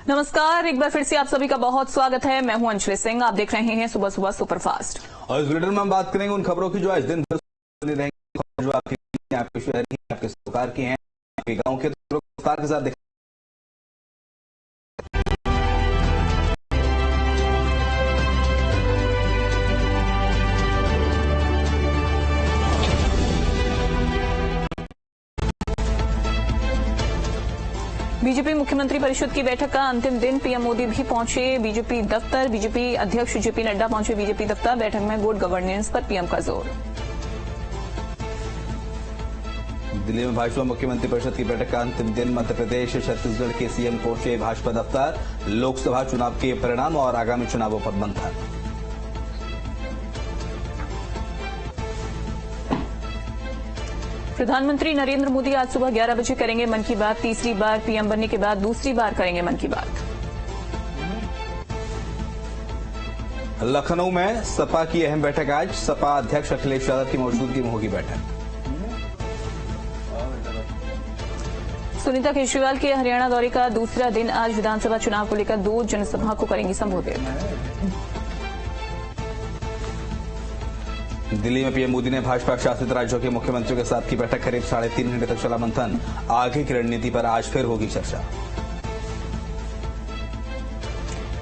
नमस्कार, एक बार फिर से आप सभी का बहुत स्वागत है। मैं हूं अंजलि सिंह। आप देख रहे हैं सुबह सुबह सुपरफास्ट। और इस बुलेटिन में हम बात करेंगे उन खबरों की जो आज दिन भर रहेंगी, जो आपके शहर की, आपके सरकार की हैं, आपके गांव के विस्तार के साथ। बीजेपी मुख्यमंत्री परिषद की बैठक का अंतिम दिन। पीएम मोदी भी पहुंचे बीजेपी दफ्तर। बीजेपी अध्यक्ष जेपी नड्डा पहुंचे बीजेपी दफ्तर। बैठक में गुड गवर्नेंस पर पीएम का जोर। दिल्ली में भाजपा मुख्यमंत्री परिषद की बैठक का अंतिम दिन। मध्य प्रदेश छत्तीसगढ़ के सीएम पहुंचे भाजपा दफ्तर। लोकसभा चुनाव के परिणाम और आगामी चुनावों पर मंथन। प्रधानमंत्री नरेंद्र मोदी आज सुबह 11 बजे करेंगे मन की बात। तीसरी बार पीएम बनने के बाद दूसरी बार करेंगे मन की बात। लखनऊ में सपा की अहम बैठक आज। सपा अध्यक्ष अखिलेश यादव की मौजूदगी में होगी बैठक। सुनीता केजरीवाल के हरियाणा दौरे का दूसरा दिन। आज विधानसभा चुनाव को लेकर 2 जनसभा को करेंगी संबोधित। दिल्ली में पीएम मोदी ने भाजपा शासित राज्यों के मुख्यमंत्रियों के साथ की बैठक। करीब 3.5 घंटे तक चला मंथन। आगे की रणनीति पर आज फिर होगी चर्चा।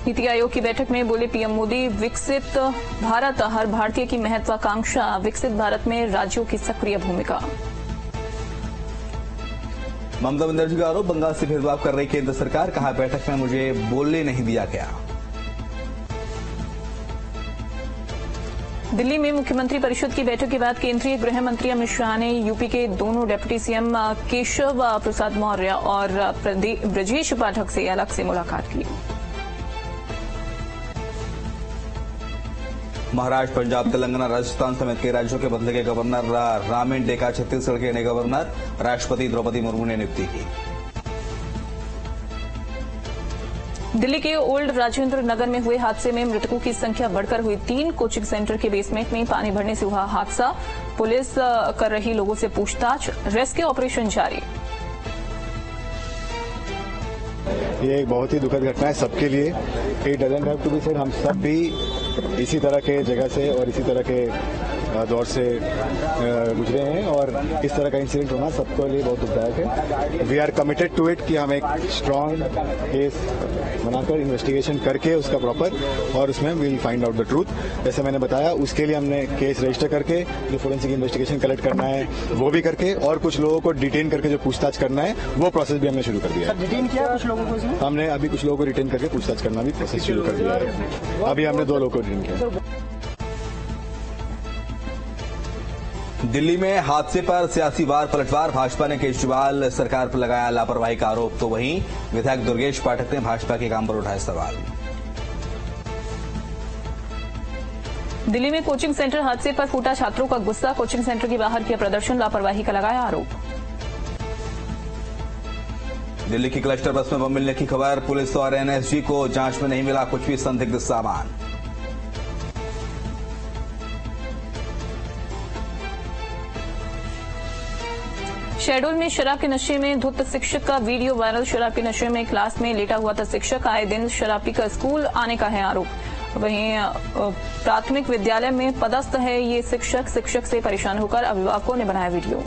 नीति आयोग की बैठक में बोले पीएम मोदी, विकसित भारत हर भारतीय की महत्वाकांक्षा। विकसित भारत में राज्यों की सक्रिय भूमिका। ममता बनर्जी का आरोप, बंगाल से भेदभाव कर रही केंद्र सरकार। कहा, बैठक में मुझे बोलने नहीं दिया गया। दिल्ली में मुख्यमंत्री परिषद की बैठक के बाद केंद्रीय गृह मंत्री अमित शाह ने यूपी के दोनों डिप्टी सीएम केशव प्रसाद मौर्य और ब्रजेश पाठक से अलग से मुलाकात की। महाराष्ट्र, पंजाब, तेलंगाना, राजस्थान समेत कई राज्यों के बदले के गवर्नर रामेन डेका छत्तीसगढ़ के नए गवर्नर। राष्ट्रपति द्रौपदी मुर्मू ने नियुक्ति की। दिल्ली के ओल्ड राजेंद्र नगर में हुए हादसे में मृतकों की संख्या बढ़कर हुई 3। कोचिंग सेंटर के बेसमेंट में पानी भरने से हुआ हादसा। पुलिस कर रही लोगों से पूछताछ। रेस्क्यू ऑपरेशन जारी। ये एक बहुत ही दुखद घटना है सबके लिए। It doesn't have to be said. हम सब भी इसी तरह के जगह से और इसी तरह के दौर से गुजरे हैं और इस तरह का इंसिडेंट होना सबके लिए बहुत दुखदायक है। We are committed to it कि हम एक स्ट्रांग केस बनाकर इन्वेस्टिगेशन करके उसका प्रॉपर और उसमें we will find out the truth. जैसे मैंने बताया, उसके लिए हमने केस रजिस्टर करके जो फोरेंसिक इन्वेस्टिगेशन कलेक्ट करना है वो भी करके और कुछ लोगों को डिटेन करके जो पूछताछ करना है वो प्रोसेस भी हमने शुरू कर दिया है। डिटेन किया कुछ लोगों को? हमने अभी कुछ लोगों को डिटेन करके पूछताछ करना भी प्रोसेस शुरू कर दिया है। अभी हमने 2 लोगों को डिटेन किया। दिल्ली में हादसे पर सियासी वार पलटवार। भाजपा ने केजरीवाल सरकार पर लगाया लापरवाही का आरोप, तो वहीं विधायक दुर्गेश पाठक ने भाजपा के काम पर उठाए सवाल। दिल्ली में कोचिंग सेंटर हादसे पर फूटा छात्रों का गुस्सा। कोचिंग सेंटर के बाहर किया प्रदर्शन। लापरवाही का लगाया आरोप। दिल्ली की क्लस्टर बस में बम मिलने की खबर। पुलिस और एनएसजी को जांच में नहीं मिला कुछ भी संदिग्ध सामान। शहडोल में शराब के नशे में धुत शिक्षक का वीडियो वायरल। शराब के नशे में क्लास में लेटा हुआ था शिक्षक। आए दिन शराब पीकर स्कूल आने का है आरोप। वहीं प्राथमिक विद्यालय में पदस्थ है ये शिक्षक। शिक्षक से परेशान होकर अभिभावकों ने बनाया वीडियो।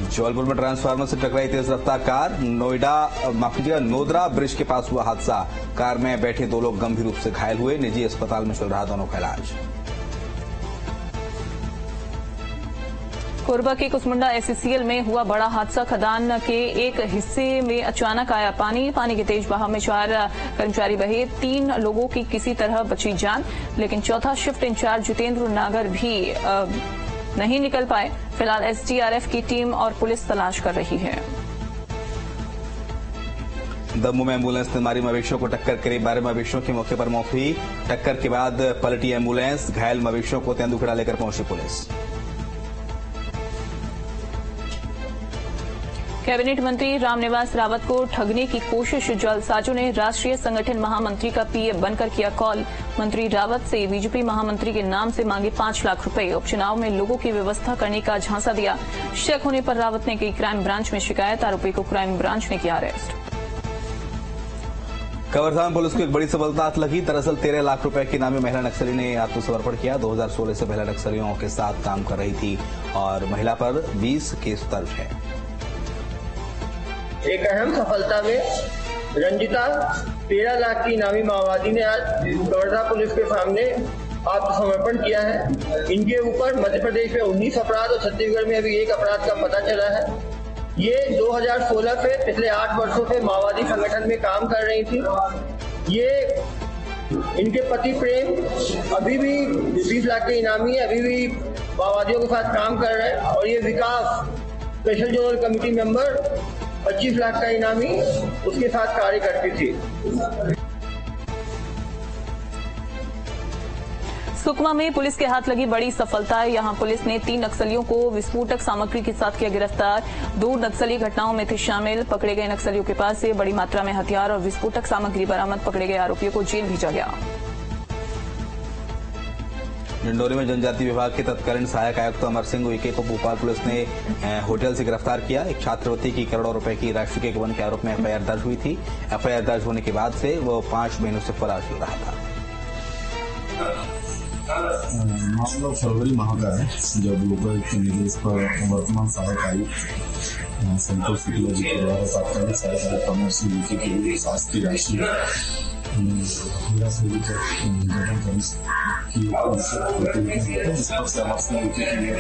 जबलपुर में ट्रांसफार्मर से टकराई तेज रफ्तार कार। नोदरा ब्रिज के पास हुआ हादसा। कार में बैठे 2 लोग गंभीर रूप से घायल हुए। निजी अस्पताल में चल रहा दोनों का इलाज। कोरबा के कुसमुंडा एससीसीएल में हुआ बड़ा हादसा। खदान के एक हिस्से में अचानक आया पानी। पानी के तेज बहाव में 4 कर्मचारी बहे। 3 लोगों की किसी तरह बची जान, लेकिन चौथा शिफ्ट इंचार्ज जितेंद्र नागर भी नहीं निकल पाए। फिलहाल एसडीआरएफ की टीम और पुलिस तलाश कर रही है। दमोह में एम्बुलेंस ने मारी मवेशियों को टक्कर। करीब 12 मवेशियों की मौके पर मौत हुई। टक्कर के बाद पलटी एम्बुलेंस। घायल मवेशियों को तेंदुखेड़ा लेकर पहुंची पुलिस। कैबिनेट मंत्री रामनिवास रावत को ठगने की कोशिश। जालसाजों ने राष्ट्रीय संगठन महामंत्री का पीए बनकर किया कॉल। मंत्री रावत से बीजेपी महामंत्री के नाम से मांगे 5 लाख रुपए। उपचुनाव में लोगों की व्यवस्था करने का झांसा दिया। शक होने पर रावत ने की क्राइम ब्रांच में शिकायत। आरोपी को क्राइम ब्रांच ने किया अरेस्ट। कवर्धा पुलिस को एक बड़ी सफलता हाथ लगी। दरअसल 13 लाख रुपए की इनामी महिला नक्सली ने आत्मसमर्पण किया। 2016 से महिला नक्सलियों के साथ काम कर रही थी और महिला पर 20 केस दर्ज है। एक अहम सफलता में रंजिता 13 लाख की इनामी माओवादी ने आज कवर्धा पुलिस के सामने आत्मसमर्पण किया है। इनके ऊपर मध्य प्रदेश में 19 अपराध और छत्तीसगढ़ में अभी 1 अपराध का पता चला है। ये 2016 से पिछले 8 वर्षों से माओवादी संगठन में काम कर रही थी। ये इनके पति प्रेम अभी भी 20 लाख के इनामी है, अभी भी माओवादियों के साथ काम कर रहे हैं। और ये Vikas special zonal committee member 25 lakh का इनामी उसके साथ कार्य करती थी। सुकमा में पुलिस के हाथ लगी बड़ी सफलता। यहां पुलिस ने 3 नक्सलियों को विस्फोटक सामग्री के साथ किया गिरफ्तार। 2 नक्सली घटनाओं में थे शामिल। पकड़े गए नक्सलियों के पास से बड़ी मात्रा में हथियार और विस्फोटक सामग्री बरामद। पकड़े गए आरोपियों को जेल भेजा गया। डिंडोरी में जनजाति विभाग के तत्कालीन सहायक आयुक्त अमर सिंह उइके को भोपाल पुलिस ने होटल से गिरफ्तार किया। एक छात्रवृत्ति की करोड़ों रुपए की राशि के गबन के आरोप में एफआईआर दर्ज हुई थी। एफआईआर दर्ज होने के बाद से वो 5 महीनों से फरार चल रहा था। मामला फरवरी माह का है, जब लोकायुक्त के निर्देश पर वर्तमान सहायक आयुक्त संतोष शुक्ला जी के द्वारा तात्कालिक सहायक आयुक्त अमर सिंह उइके के लिए शास्त्रीय राशि 13 से लेकर गठन करने की इस पर से अमर सिंह उइके के लिए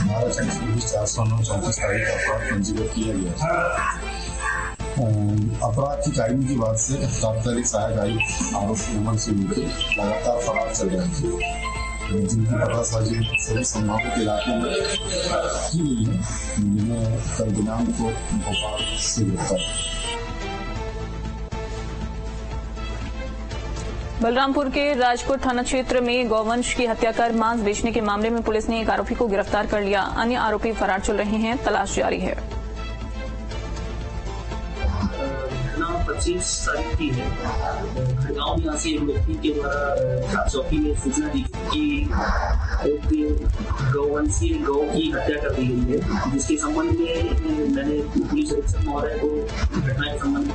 12/409/34 तारीख का अपराध पंजीबद्ध किया गया था। अपराध की कायमी के बाद से तात्कालिक सहायक आयुक्त आरोपी अमर सिंह उइके लगातार फरार चल रहे थे, जिनकी पतासाजी सभी संभावित इलाके में की गई है, जिन्हें कल दिनांक को भोपाल से गिरफ्तार। बलरामपुर के राजपुर थाना क्षेत्र में गौवंश की हत्या कर मांस बेचने के मामले में पुलिस ने एक आरोपी को गिरफ्तार कर लिया। अन्य आरोपी फरार चल रहे हैं, तलाश जारी है। 25 तारीख की है। खड़गांव में यहाँ से एक व्यक्ति के द्वारा चौकी में सूचना दी कि एक गौवंशीय गौ की हत्या कर दी गई है, जिसके संबंध में मैंने पुलिस अधीक्षक महोदय को घटना के संबंध में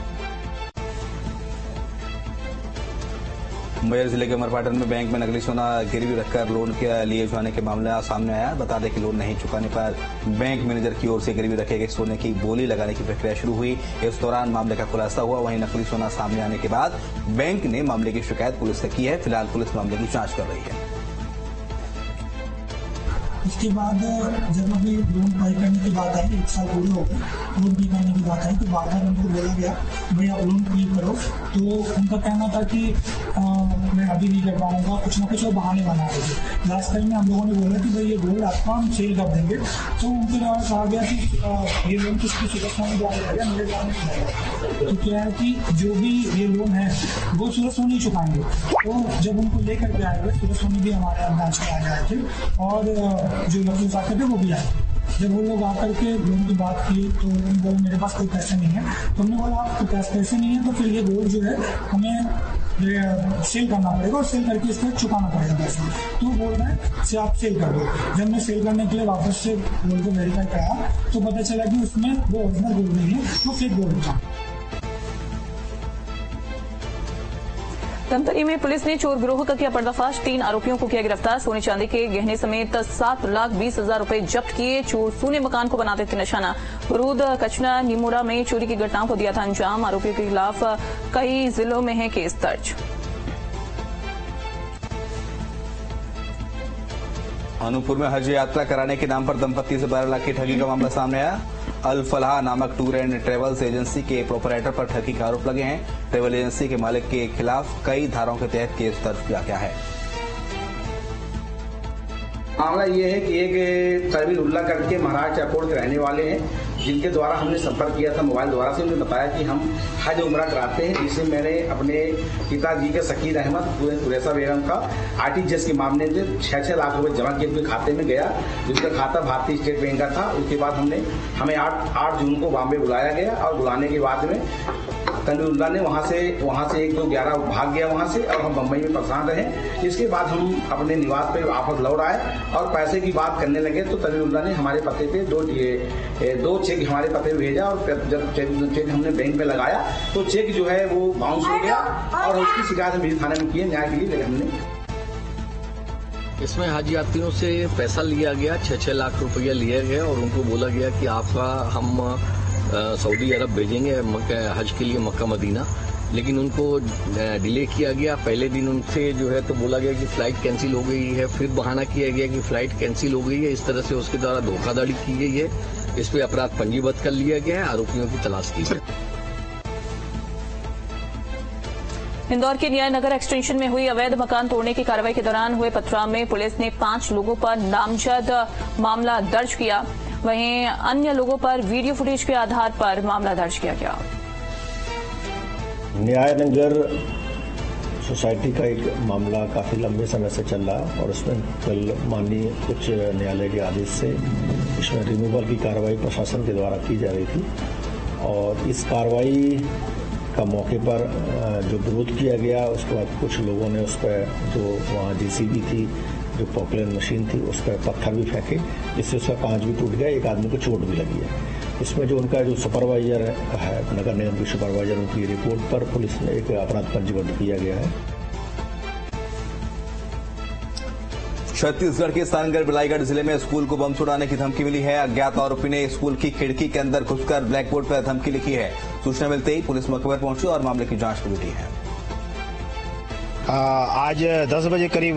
मुंगेर जिले के मरपाटन में बैंक में नकली सोना गिरवी रखकर लोन के लिए जाने के मामला सामने आया। बता दें कि लोन नहीं चुकाने पर बैंक मैनेजर की ओर से गिरवी रखे गए सोने की बोली लगाने की प्रक्रिया शुरू हुई। इस दौरान मामले का खुलासा हुआ। वहीं नकली सोना सामने आने के बाद बैंक ने मामले की शिकायत पुलिस से की है। फिलहाल पुलिस मामले की जांच कर रही है। उसके बाद जब अभी लोन पे करने की बात आई, 1 साल पूरे हो गए, लोन पे करने की बात आई तो बार बार उनको बोला गया भाई आप लोन पे करो। तो उनका कहना था कि मैं अभी नहीं कर पाऊंगा, कुछ ना कुछ वो बहाने बना रहे थे। लास्ट टाइम में हम लोगों ने बोला कि भाई ये गोल्ड आपका हम सेल कर देंगे, तो उनके द्वारा कहा गया कि ये लोन किसकी सूरत में जाएगा, मेरे जाने में जाएगा। तो क्या है कि जो भी ये लोन है वो सूरत सोनी चुकाएंगे। तो जब उनको लेकर के आए थे, सूरत सोनी भी हमारे ब्रांच में आ गए थे और जो लक्ष्मी साहब थे वो भी आए। जब वो लोग आकर के लोन की बात की तो उन्होंने बोला मेरे पास कोई पैसे नहीं है। तो हमने बोला आपके पास पैसे नहीं है तो फिर ये गोल्ड जो है हमें सेल करना पड़ेगा और सेल करके इस पर चुकाना पड़ेगा पैसे। तो बोल रहे हैं से आप सेल कर दो। जब मैं सेल करने के लिए वापस से गोल्ड को वेरीफाई कराया तो पता चला कि उसमें वो ओरिजिनल गोल्ड नहीं है, वो फेक गोल्ड था। धमतरी में पुलिस ने चोर गिरोह का किया पर्दाफाश। 3 आरोपियों को किया गिरफ्तार। सोने चांदी के गहने समेत 7,20,000 रुपए जब्त किए। चोर सोने मकान को बनाते थे निशाना। बरूद कचना निमोरा में चोरी की घटनाओं को दिया था अंजाम। आरोपियों के खिलाफ कई जिलों में है केस दर्ज। अनूपपुर में हज यात्रा कराने के नाम पर दंपत्ति से 12 लाख की ठगी का मामला सामने आया। अल फलाह नामक टूर एंड ट्रेवल्स एजेंसी के प्रोपराइटर पर ठगी के आरोप लगे हैं। ट्रेवल एजेंसी के मालिक के खिलाफ कई धाराओं के तहत केस दर्ज किया गया है। मामला ये है कि एक सरवीर उल्ला करके महाराज एयरपोर्ट के रहने वाले हैं, जिनके द्वारा हमने संपर्क किया था मोबाइल द्वारा से। उन्होंने बताया कि हम हज उमरा कराते हैं, जिससे मैंने अपने पिताजी के शकीर अहमद कुरैसा बेगम का आरटीजीएस के मामले में 6-6 लाख रुपए जमा किए, उनके खाते में गया, जिसका खाता भारतीय स्टेट बैंक का था। उसके बाद हमें 8 जून को बॉम्बे बुलाया गया और बुलाने के बाद में तनवीरुल्लाह ने वहां से एक 2-11 भाग गया वहां से, और हम बम्बई में परेशान रहे। इसके बाद हम अपने निवास पे वापस लौट आए और पैसे की बात करने लगे तो तनवीरुल्लाह ने हमारे पते पे दो चेक हमारे पते पे भेजा, और जब चेक हमने बैंक में लगाया तो चेक जो है वो बाउंस हो गया, और उसकी शिकायत हम बिजली थाने में किए न्याय के लिए हमने। इसमें हज यात्रियों से पैसा लिया गया, 6-6 लाख रुपया लिया गया, और उनको बोला गया कि आपका हम सऊदी अरब भेजेंगे हज के लिए मक्का मदीना, लेकिन उनको डिले किया गया। पहले दिन उनसे जो है तो बोला गया कि फ्लाइट कैंसिल हो गई है, फिर बहाना किया गया कि फ्लाइट कैंसिल हो गई है। इस तरह से उसके द्वारा धोखाधड़ी की गई है। इस पे अपराध पंजीबद्ध कर लिया गया है, आरोपियों की तलाश की है। इंदौर के न्याय नगर एक्सटेंशन में हुई अवैध मकान तोड़ने की कार्रवाई के दौरान हुए पथराव में पुलिस ने 5 लोगों पर नामजद मामला दर्ज किया। वहीं अन्य लोगों पर वीडियो फुटेज के आधार पर मामला दर्ज किया गया। न्याय नगर सोसाइटी का एक मामला काफी लंबे समय से चल रहा, और उसमें कल माननीय उच्च न्यायालय के आदेश से इसमें रिमूवल की कार्रवाई प्रशासन के द्वारा की जा रही थी, और इस कार्रवाई का मौके पर जो विरोध किया गया, उसके बाद कुछ लोगों ने उस पर जो वहाँ जेसीबी थी, जो पॉपुलर मशीन थी, उस पर पत्थर भी फेंके, जिससे उसका कांच भी टूट गया, एक आदमी को चोट भी लगी है। इसमें जो उनका जो सुपरवाइजर है, नगर निगम की सुपरवाइजर, उनकी रिपोर्ट पर पुलिस ने एक अपराध पंजीबद्ध किया गया है। छत्तीसगढ़ के सारंगढ़ बिलाईगढ़ जिले में स्कूल को बम छुड़ाने की धमकी मिली है। अज्ञात आरोपी ने स्कूल की खिड़की के अंदर घुसकर ब्लैक बोर्ड पर धमकी लिखी है। सूचना मिलते ही पुलिस मौके पर पहुंची और मामले की जांच शुरू की है। आज 10 बजे करीब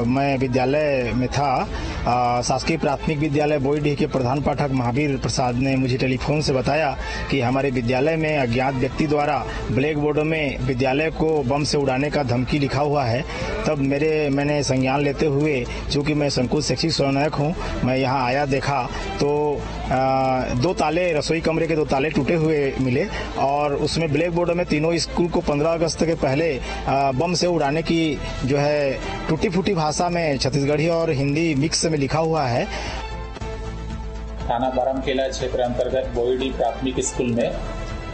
मैं विद्यालय में था। शासकीय प्राथमिक विद्यालय बोईडीह के प्रधान पाठक महावीर प्रसाद ने मुझे टेलीफोन से बताया कि हमारे विद्यालय में अज्ञात व्यक्ति द्वारा ब्लैक बोर्ड में विद्यालय को बम से उड़ाने का धमकी लिखा हुआ है। तब मैंने संज्ञान लेते हुए, चूंकि मैं संकुल शैक्षिक समन्वयक हूं, मैं यहां आया, देखा तो 2 ताले, रसोई कमरे के 2 ताले टूटे हुए मिले, और उसमें ब्लैक बोर्ड में तीनों स्कूल को 15 अगस्त के पहले बम से उड़ाने की जो है टूटी फूटी भाषा में छत्तीसगढ़ी और हिंदी मिक्स में लिखा हुआ है। थाना बारामकेला क्षेत्र अंतर्गत बोईडीह प्राथमिक स्कूल में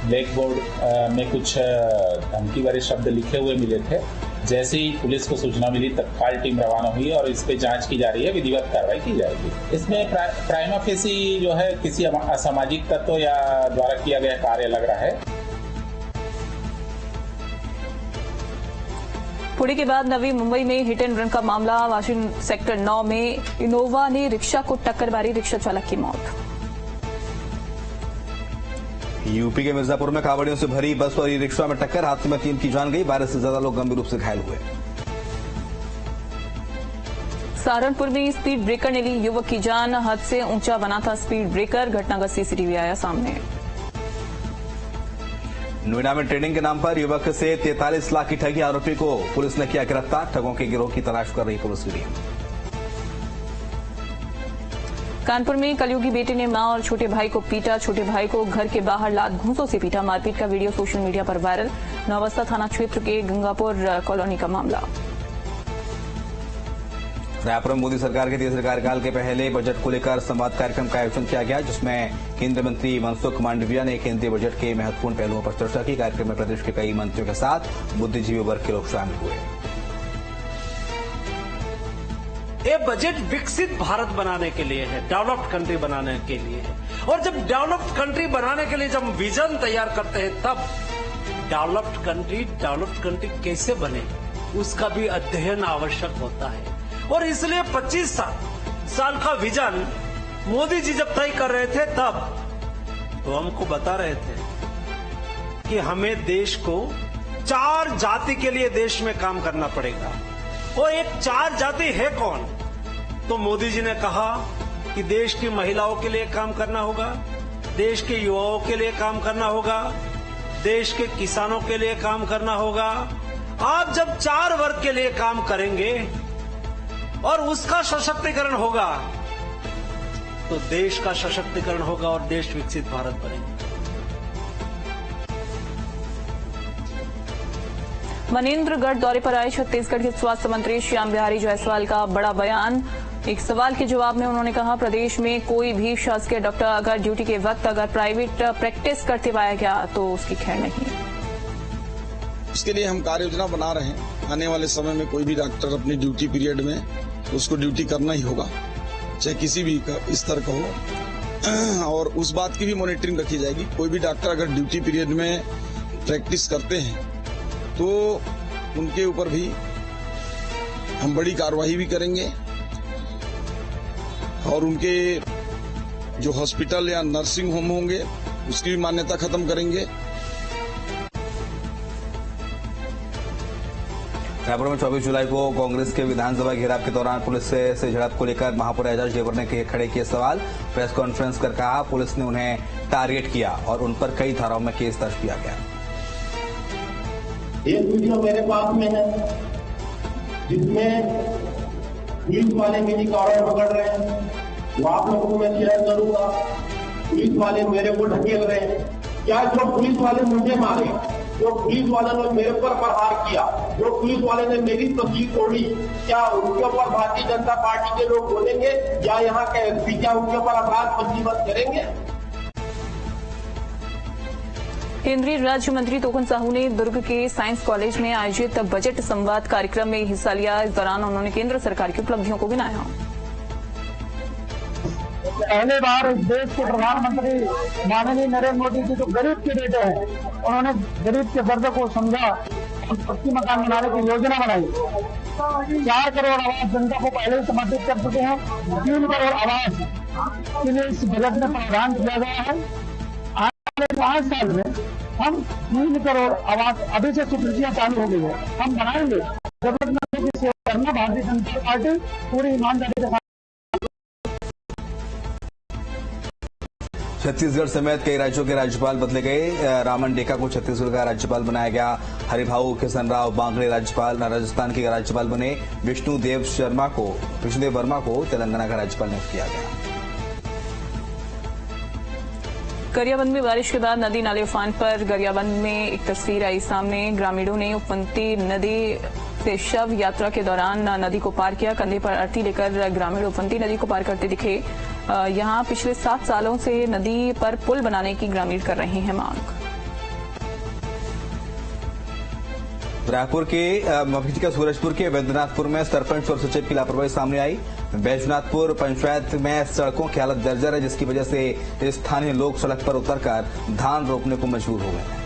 ब्लैक बोर्ड में कुछ धमकी भरे शब्द लिखे हुए मिले थे। जैसे ही पुलिस को सूचना मिली, तत्काल टीम रवाना हुई और इस पे जांच की जा रही है, विधिवत कार्रवाई की जाएगी। इसमें प्राइमा फेसी जो है किसी असामाजिक तत्व या द्वारा किया गया कार्य लग रहा है। पुणे के बाद नवी मुंबई में हिट एंड रन का मामला। वाशिंग सेक्टर 9 में इनोवा ने रिक्शा को टक्कर मारी, रिक्शा चालक की मौत। यूपी के मिर्जापुर में कावड़ियों से भरी बस और ई रिक्शा में टक्कर, हादसे में 3 की जान गई, 12 से ज्यादा लोग गंभीर रूप से घायल हुए। सहारनपुर में स्पीड ब्रेकर ने ली युवक की जान, हद से ऊंचा बना था स्पीड ब्रेकर, घटना का सीसीटीवी आया सामने। नोएडा में ट्रेडिंग के नाम पर युवक से 43 लाख की ठगी, आरोपी को पुलिस ने किया गिरफ्तार। ठगों के गिरोह की तलाश कर रही पुलिस की टीम। कानपुर में कलयुगी बेटे ने मां और छोटे भाई को पीटा, छोटे भाई को घर के बाहर लात घूंसों से पीटा। मारपीट का वीडियो सोशल मीडिया पर वायरल। नौबस्ता थाना क्षेत्र के गंगापुर कॉलोनी का मामला। रायपुर में मोदी सरकार के तीसरे कार्यकाल के पहले बजट को लेकर संवाद कार्यक्रम का आयोजन किया गया, जिसमें केंद्रीय मंत्री मनसुख मांडविया ने केंद्रीय बजट के महत्वपूर्ण पहलुओं पर चर्चा की। कार्यक्रम में प्रदेश के कई मंत्रियों के साथ बुद्धिजीवी वर्ग के लोग शामिल हुए। ये बजट विकसित भारत बनाने के लिए है, डेवलप्ड कंट्री बनाने के लिए है। और जब डेवलप्ड कंट्री बनाने के लिए जब विजन तैयार करते हैं, तब डेवलप्ड कंट्री कैसे बने उसका भी अध्ययन आवश्यक होता है। और इसलिए 25 साल का विजन मोदी जी जब तय कर रहे थे, तब तो हमको बता रहे थे कि हमें देश को 4 जाति के लिए देश में काम करना पड़ेगा। और एक 4 जाति है कौन? तो मोदी जी ने कहा कि देश की महिलाओं के लिए काम करना होगा, देश के युवाओं के लिए काम करना होगा, देश के किसानों के लिए काम करना होगा। आप जब 4 वर्ग के लिए काम करेंगे और उसका सशक्तिकरण होगा, तो देश का सशक्तिकरण होगा और देश विकसित भारत बनेगा। मनेंद्रगढ़ दौरे पर आए छत्तीसगढ़ के स्वास्थ्य मंत्री श्याम बिहारी जायसवाल का बड़ा बयान। एक सवाल के जवाब में उन्होंने कहा, प्रदेश में कोई भी शासकीय डॉक्टर अगर ड्यूटी के वक्त अगर प्राइवेट प्रैक्टिस करते पाया गया तो उसकी खैर नहीं। उसके लिए हम कार्य योजना बना रहे हैं। आने वाले समय में कोई भी डॉक्टर अपनी ड्यूटी पीरियड में उसको ड्यूटी करना ही होगा, चाहे किसी भी स्तर का हो, और उस बात की भी मॉनिटरिंग रखी जाएगी। कोई भी डॉक्टर अगर ड्यूटी पीरियड में प्रैक्टिस करते हैं तो उनके ऊपर भी हम बड़ी कार्रवाई भी करेंगे और उनके जो हॉस्पिटल या नर्सिंग होम होंगे उसकी भी मान्यता खत्म करेंगे। रायपुर में 24 जुलाई को कांग्रेस के विधानसभा घेराव के दौरान पुलिस से झड़प को लेकर महापौर एजाज ढेबर ने खड़े किए सवाल। प्रेस कॉन्फ्रेंस कर कहा पुलिस ने उन्हें टारगेट किया और उन पर कई धाराओं में केस दर्ज किया गया। एक वीडियो मेरे पास में है जिसमें पुलिस वाले मेरी कारों पकड़ रहे हैं, वो आप लोगों को मैं शेयर करूंगा। पुलिस वाले मेरे को ढकेल रहे हैं। क्या जो पुलिस वाले मुझे मारे, जो पुलिस वाले ने मेरे पर प्रहार किया, जो पुलिस वाले ने मेरी तस्वीर तोड़ी, क्या उनके ऊपर भारतीय जनता पार्टी के लोग बोलेंगे या यहाँ के एसपी क्या उनके ऊपर अपराध पंजीबद्ध करेंगे? केंद्रीय राज्य मंत्री तोकन साहू ने दुर्ग के साइंस कॉलेज में आयोजित बजट संवाद कार्यक्रम में हिस्सा लिया। इस दौरान उन्होंने केंद्र सरकार की उपलब्धियों को गिनाया। पहली बार इस देश के प्रधानमंत्री माननीय नरेंद्र मोदी जी जो गरीब के बेटे हैं, उन्होंने गरीब के दर्द को समझा, पक्की मकान बनाने की योजना बनाई। 4 करोड़ आवास जनता को पहले ही समर्पित कर चुके हैं। 3 करोड़ आवास के लिए इस बजट में प्रावधान किया गया है। आने वाले 5 साल में हम 3 करोड़ आवास अभी से स्वीकृतियां चालू हो गई है, हम बनाएंगे। जरूरतमंद की सेवा करना भारतीय जनता पार्टी पूरी ईमानदारी के साथ। छत्तीसगढ़ समेत कई राज्यों के राज्यपाल बदले गए। रामन डेका को छत्तीसगढ़ का राज्यपाल बनाया गया। हरिभाऊ किशन राव बांगड़े राजस्थान के राज्यपाल बने। विष्णुदेव वर्मा को तेलंगाना का राज्यपाल नियुक्त किया गया। गरियाबंद में बारिश के बाद नदी नाले उफान पर। गरियाबंद में एक तस्वीर आई सामने। ग्रामीणों ने उपवंती नदी से शव यात्रा के दौरान नदी को पार किया। कंधे पर अर्थी लेकर ग्रामीण उपवंती नदी को पार करते दिखे। यहां पिछले 7 सालों से नदी पर पुल बनाने की ग्रामीण कर रहे हैं मांग। रायपुर के सूरजपुर के वैद्यनाथपुर में सरपंच और सचिव की लापरवाही सामने आई। वैद्यनाथपुर पंचायत में सड़कों की हालत जर्जर है, जिसकी वजह से स्थानीय लोग सड़क पर उतरकर धान रोपने को मजबूर हो गए।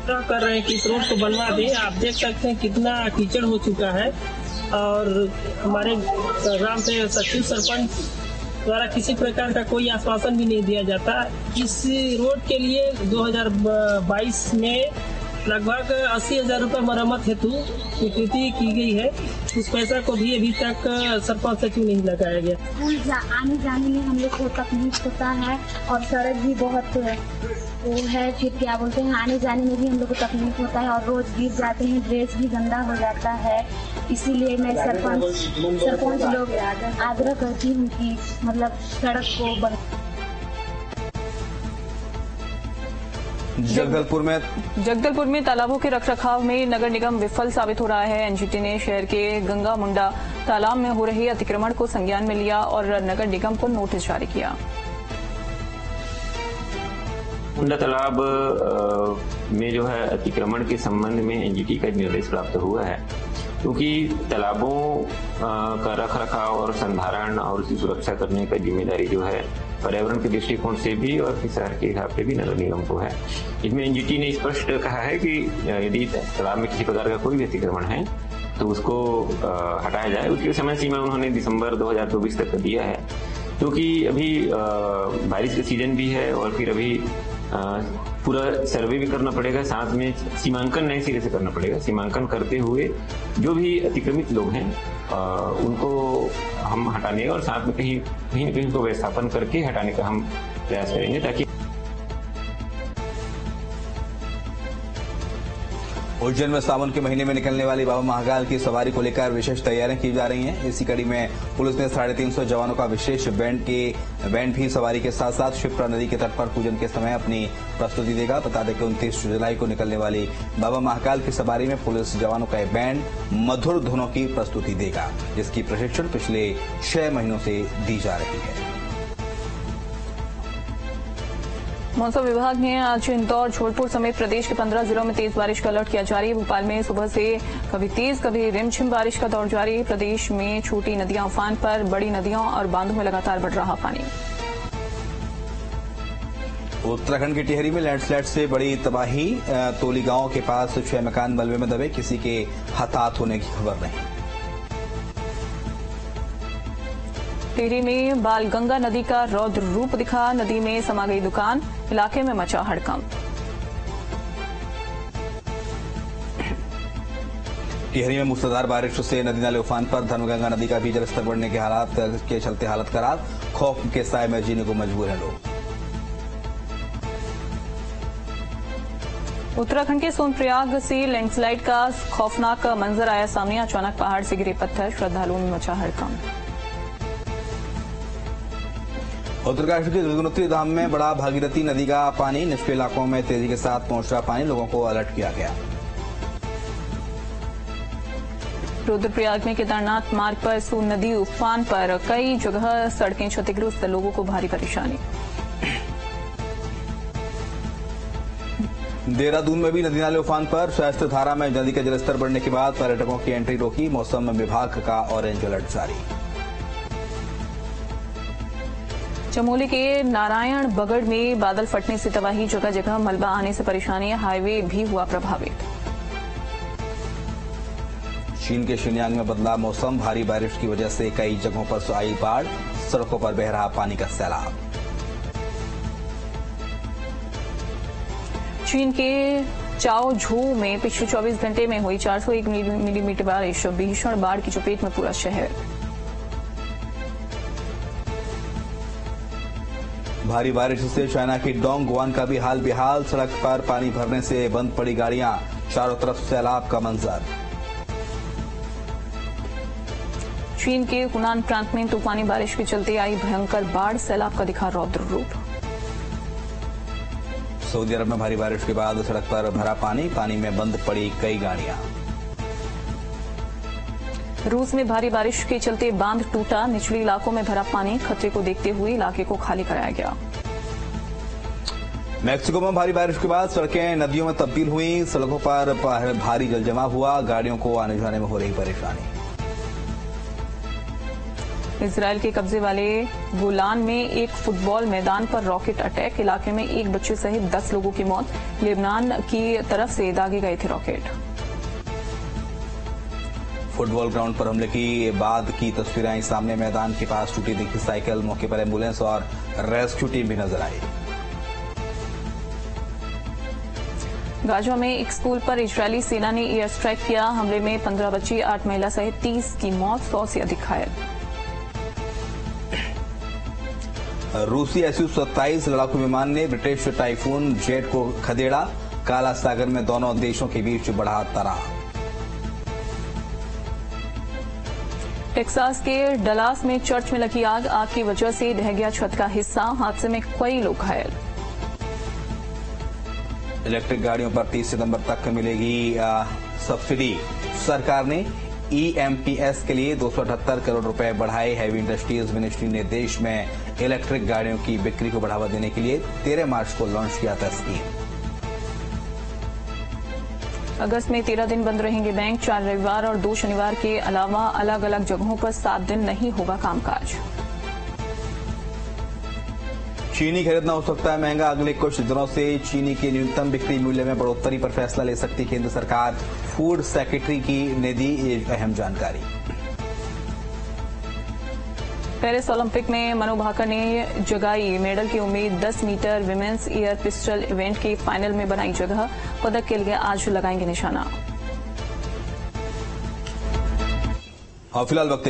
कर रहे हैं कि इस रोड को बनवा दें। आप देख सकते हैं कितना कीचड़ हो चुका है और हमारे ग्राम से सचिव सरपंच द्वारा किसी प्रकार का कोई आश्वासन भी नहीं दिया जाता। इस रोड के लिए 2022 में लगभग 80,000 रुपये मरम्मत हेतु स्वीकृति की गई है। उस पैसा को भी अभी तक सरपंच सचिव नहीं लगाया गया। स्कूल आने जाने में हम लोग को तकलीफ होता है और सड़क भी बहुत वो है, फिर क्या बोलते हैं, आने जाने में भी हम लोग को तकलीफ होता है और रोज गिर जाते हैं, ड्रेस भी गंदा हो जाता है। इसीलिए मैं सरपंच लोग आग्रह करती हूँ कि मतलब सड़क को जगदलपुर में तालाबों के रखरखाव में नगर निगम विफल साबित हो रहा है। एनजीटी ने शहर के गंगा मुंडा तालाब में हो रहे अतिक्रमण को संज्ञान में लिया और नगर निगम को नोटिस जारी किया। मुंडा तालाब में जो है अतिक्रमण के संबंध में एनजीटी का निर्देश प्राप्त हुआ है, क्योंकि तालाबों का रखरखाव और संधारण और उसकी सुरक्षा करने का जिम्मेदारी जो है पर्यावरण के दृष्टिकोण से भी और फिर शहर के हिसाब से भी नगर निगम को है। इसमें एनजीटी ने स्पष्ट कहा है कि यदि तालाब में किसी प्रकार का कोई भी अतिक्रमण है तो उसको हटाया जाए। उसकी समय सीमा उन्होंने दिसंबर 2024 तक दिया है, क्योंकि अभी बारिश का सीजन भी है और फिर अभी पूरा सर्वे भी करना पड़ेगा, साथ में सीमांकन नए सिरे से करना पड़ेगा। सीमांकन करते हुए जो भी अतिक्रमित लोग हैं उनको हम हटाने और साथ में कहीं न कहीं उनको व्यवस्थापन करके हटाने का हम प्रयास करेंगे, ताकि उज्जैन में सावन के महीने में निकलने वाली बाबा महाकाल की सवारी को लेकर विशेष तैयारियां की जा रही हैं। इसी कड़ी में पुलिस ने 350 जवानों का विशेष बैंड भी सवारी के साथ साथ शिप्रा नदी के तट पर पूजन के समय अपनी प्रस्तुति देगा। बता दें कि 29 जुलाई को निकलने वाली बाबा महाकाल की सवारी में पुलिस जवानों का एक बैंड मधुर धुनों की प्रस्तुति देगा, जिसकी प्रशिक्षण पिछले 6 महीनों से दी जा रही है। मौसम विभाग ने आज इंदौर, जोधपुर समेत प्रदेश के 15 जिलों में तेज बारिश का अलर्ट किया जारी। भोपाल में सुबह से कभी तेज कभी रिमझिम बारिश का दौर जारी। प्रदेश में छोटी नदियां उफान पर, बड़ी नदियों और बांधों में लगातार बढ़ रहा पानी। उत्तराखंड के टिहरी में लैंडस्लाइड से बड़ी तबाही। तोली गांव के पास 6 मकान मलबे में दबे, किसी के हताहत होने की खबर नहीं। टिहरी में बालगंगा नदी का रौद्र रूप दिखा, नदी में समा गई दुकान, इलाके में मचा हड़कंप। टिहरी में मूसलाधार बारिश से नदी नाले उफान पर, धर्मगंगा नदी का भी जलस्तर बढ़ने के चलते हालत खराब, खौफ के साए में जीने को मजबूर हैं लोग। उत्तराखंड के सोनप्रयाग से लैंडस्लाइड का खौफनाक मंजर आया सामने। अचानक पहाड़ से गिरे पत्थर, श्रद्धालुओं में मचा हड़कंप। उत्तरकाशी के गंगोत्री धाम में बढ़ा भागीरथी नदी का पानी, निचले इलाकों में तेजी के साथ पहुंच रहा पानी, लोगों को अलर्ट किया गया। रुद्रप्रयाग में केदारनाथ मार्ग पर सोन नदी उफान पर, कई जगह सड़कें क्षतिग्रस्त, लोगों को भारी परेशानी। देहरादून में भी नदी नाले उफान पर, शास्त्र धारा में नदी का जलस्तर बढ़ने के बाद पर्यटकों की एंट्री रोकी, मौसम विभाग का ऑरेंज अलर्ट जारी। चमोली के नारायण बगड़ में बादल फटने से तबाही, जगह जगह मलबा आने से परेशानी, हाईवे भी हुआ प्रभावित। चीन के शिन्यांग में बदला मौसम, भारी बारिश की वजह से कई जगहों पर आई बाढ़, सड़कों पर बह रहा पानी का सैलाब। चीन के चाओझू में पिछले 24 घंटे में हुई 401 मिलीमीटर बारिश, भीषण बाढ़ की चपेट में पूरा शहर। भारी बारिश से चाइना की डोंगग्वान का भी हाल बेहाल, सड़क पर पानी भरने से बंद पड़ी गाड़ियां, चारों तरफ सैलाब का मंजर। चीन के हुनान प्रांत में तूफानी बारिश के चलते आई भयंकर बाढ़, सैलाब का दिखा रौद्र रूप। सऊदी अरब में भारी बारिश के बाद सड़क पर भरा पानी, पानी में बंद पड़ी कई गाड़ियां। रूस में भारी बारिश के चलते बांध टूटा, निचले इलाकों में भरा पानी, खतरे को देखते हुए इलाके को खाली कराया गया। मैक्सिको में भारी बारिश के बाद सड़कें नदियों में तब्दील हुई, सड़कों पर भारी जलजमाव हुआ, गाड़ियों को आने जाने में हो रही परेशानी। इजराइल के कब्जे वाले गोलान में एक फुटबॉल मैदान पर रॉकेट अटैक, इलाके में एक बच्चे सहित 10 लोगों की मौत, लेबनान की तरफ से दागे गए थे रॉकेट। फुटबॉल ग्राउंड पर हमले की बाद की तस्वीरें आई सामने, मैदान के पास टूटी दिखी साइकिल, मौके पर एम्बुलेंस और रेस्क्यू टीम भी नजर आई। गाजा में एक स्कूल पर इजरायली सेना ने एयर स्ट्राइक किया, हमले में 15 बच्चे, 8 महिला सहित 30 की मौत, 100 से अधिक घायल। रूसी Su-27 लड़ाकू विमान ने ब्रिटिश टाइफून जेट को खदेड़ा, काला सागर में दोनों देशों के बीच बढ़ा तनाव। टेक्सास के डलास में चर्च में लगी आग, आग की वजह से ढह गया छत का हिस्सा, हादसे में कई लोग घायल। इलेक्ट्रिक गाड़ियों पर 30 सितंबर तक मिलेगी सब्सिडी, सरकार ने EMPS के लिए 278 करोड़ रुपए बढ़ाए। हैवी इंडस्ट्रीज मिनिस्ट्री ने देश में इलेक्ट्रिक गाड़ियों की बिक्री को बढ़ावा देने के लिए 13 मार्च को लॉन्च किया था स्कीम। अगस्त में 13 दिन बंद रहेंगे बैंक, 4 रविवार और 2 शनिवार के अलावा अलग अलग जगहों पर 7 दिन नहीं होगा कामकाज। चीनी खरीदना हो सकता है महंगा, अगले कुछ दिनों से चीनी के न्यूनतम बिक्री मूल्य में बढ़ोतरी पर फैसला ले सकती केंद्र सरकार, फूड सेक्रेटरी की ने दी अहम जानकारी। पेरिस ओलंपिक में मनु भाकर ने जगाई मेडल की उम्मीद, 10 metre women's air pistol event के फाइनल में बनाई जगह, पदक के लिए आज लगाएंगे निशाना। फिलहाल वक्त